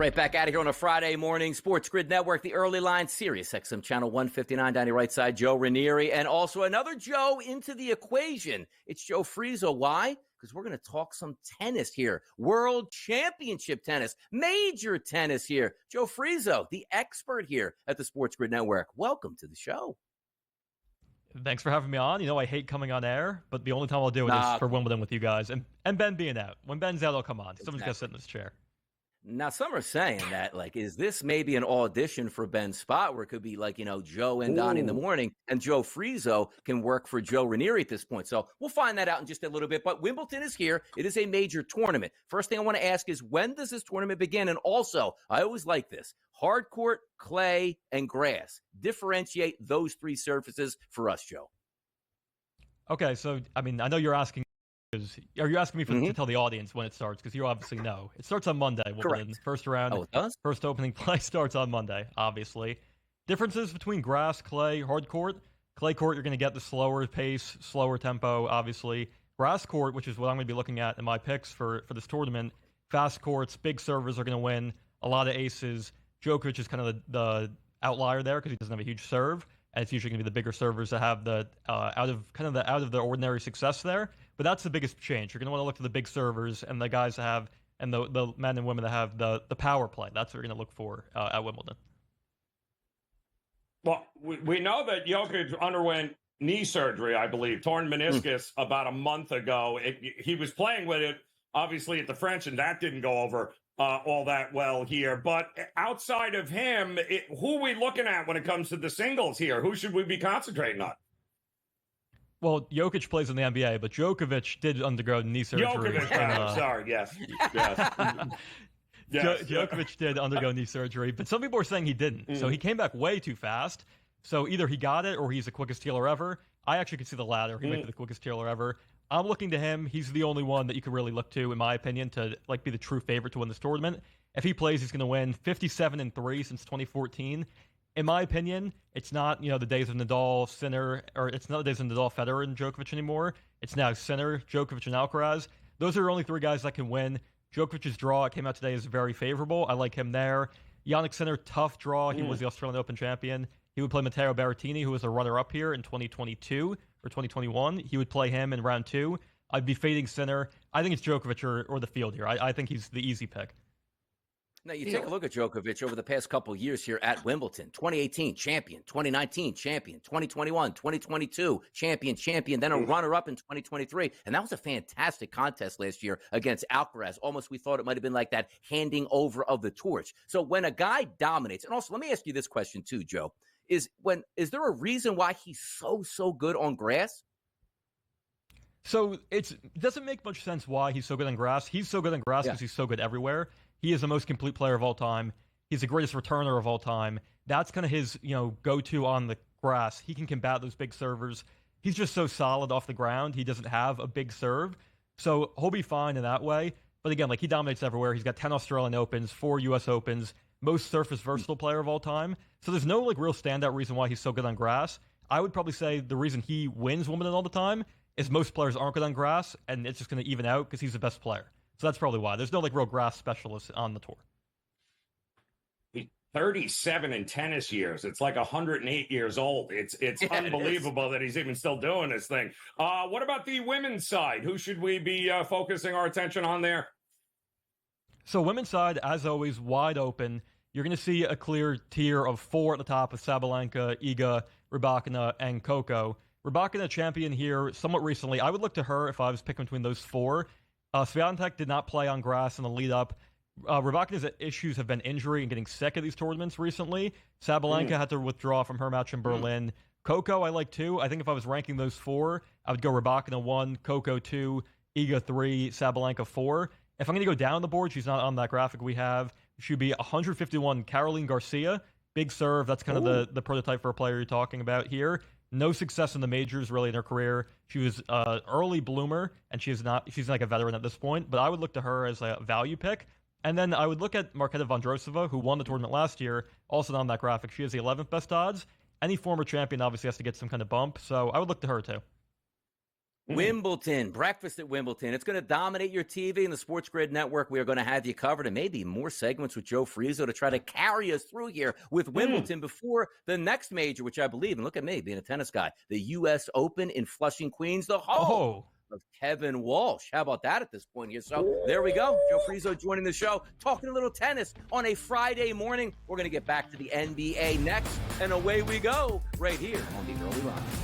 Right back out of here on a Friday morning. SportsGrid Network, the early line, Sirius XM channel 159 down your right side. Joe Ranieri, and also another Joe into the equation. It's Joe Friezo. Why? Because we're going to talk some tennis here. World Championship tennis, major tennis here. Joe Friezo, the expert here at the SportsGrid Network. Welcome to the show. Thanks for having me on. You know, I hate coming on air, but the only time I'll do it is for Wimbledon with you guys. And Ben being out. When Ben's out, I'll come on. Someone's got to sit in this chair. Now, some are saying that, like, is this maybe an audition for Ben's spot where it could be like, you know, Joe and Donnie in the morning and Joe Friezo can work for Joe Ranieri at this point. So we'll find that out in just a little bit. But Wimbledon is here. It is a major tournament. First thing I want to ask is, when does this tournament begin? And also, I always like this, hard court, clay, and grass. Differentiate those three surfaces for us, Joe. Okay, so, I mean, I know you're asking. Are you asking me to tell the audience when it starts? Because you obviously know. It starts on Monday. Correct. First round. Oh, it does? First opening play starts on Monday, obviously. Differences between grass, clay, hard court. Clay court, you're going to get the slower pace, slower tempo, obviously. Grass court, which is what I'm going to be looking at in my picks for this tournament. Fast courts, big servers are going to win. A lot of aces. Djokovic is kind of the outlier there because he doesn't have a huge serve. And it's usually going to be the bigger servers that have the out of the ordinary success there. But that's the biggest change. You're going to want to look to the big servers and the guys that have, and the men and women that have the power play. That's what you're going to look for at Wimbledon. Well, we know that Djokovic underwent knee surgery, I believe, torn meniscus about a month ago. He was playing with it, obviously, at the French, and that didn't go over all that well here. But outside of him, who are we looking at when it comes to the singles here? Who should we be concentrating on? Well, Jokic plays in the NBA, but Djokovic did undergo knee surgery. Sorry, yes. Djokovic did undergo knee surgery, but some people are saying he didn't. So he came back way too fast. So either he got it or he's the quickest healer ever. I actually could see the latter. He might be the quickest healer ever. I'm looking to him. He's the only one that you could really look to, in my opinion, to like be the true favorite to win this tournament. If he plays, he's going to win 57-3 since 2014. In my opinion, it's not, the days of Nadal, Sinner, or it's not the days of Nadal, Federer, and Djokovic anymore. It's now Sinner, Djokovic, and Alcaraz. Those are only three guys that can win. Djokovic's draw came out today is very favorable. I like him there. Jannik Sinner, tough draw. He was the Australian Open champion. He would play Matteo Berrettini, who was a runner-up here in 2022 or 2021. He would play him in round two. I'd be fading Sinner. I think it's Djokovic or the field here. I think he's the easy pick. Now, you take a look at Djokovic over the past couple of years here at Wimbledon. 2018, champion. 2019, champion. 2021, 2022, champion. Then a runner-up in 2023. And that was a fantastic contest last year against Alcaraz. Almost we thought it might have been like that handing over of the torch. So when a guy dominates, and also let me ask you this question too, Joe, is there a reason why he's so good on grass? So it doesn't make much sense why he's so good on grass. He's so good on grass because he's so good everywhere. He is the most complete player of all time. He's the greatest returner of all time. That's kind of his, go-to on the grass. He can combat those big servers. He's just so solid off the ground. He doesn't have a big serve. So he'll be fine in that way. But again, he dominates everywhere. He's got 10 Australian Opens, 4 U.S. Opens, most surface versatile player of all time. So there's no, real standout reason why he's so good on grass. I would probably say the reason he wins Wimbledon all the time is most players aren't good on grass, and it's just going to even out because he's the best player. So that's probably why. There's no real grass specialist on the tour. 37 in tennis years. It's like 108 years old. It's unbelievable that he's even still doing this thing. What about the women's side? Who should we be focusing our attention on there? So women's side, as always, wide open. You're going to see a clear tier of 4 at the top with Sabalenka, Iga, Rybakina, and Coco. Rybakina champion here somewhat recently. I would look to her if I was picking between those 4. Swiatek did not play on grass in the lead-up. Rybakina's issues have been injury and getting sick at these tournaments recently. Sabalenka had to withdraw from her match in Berlin. Coco I like too. I think if I was ranking those 4, I would go Rybakina 1, Coco 2, Iga 3, Sabalenka 4. If I'm going to go down the board, she's not on that graphic we have. She would be 151 Caroline Garcia. Big serve. That's kind of the prototype for a player you're talking about here. No success in the majors really in her career. She was early bloomer, and she's like a veteran at this point, but I would look to her as a value pick. And then I would look at Marketa Vondrousova, who won the tournament last year, also not on that graphic. She has the 11th best odds. Any former champion obviously has to get some kind of bump, so I would look to her too. Wimbledon, breakfast at Wimbledon. It's going to dominate your TV and the SportsGrid network. We are going to have you covered, and maybe more segments with Joe Friezo to try to carry us through here with Wimbledon before the next major, which I believe, and look at me being a tennis guy, the U.S. Open in Flushing, Queens, the home of Kevin Walsh. How about that at this point here? So there we go. Joe Friezo joining the show, talking a little tennis on a Friday morning. We're going to get back to the NBA next, and away we go right here on the Early Rise.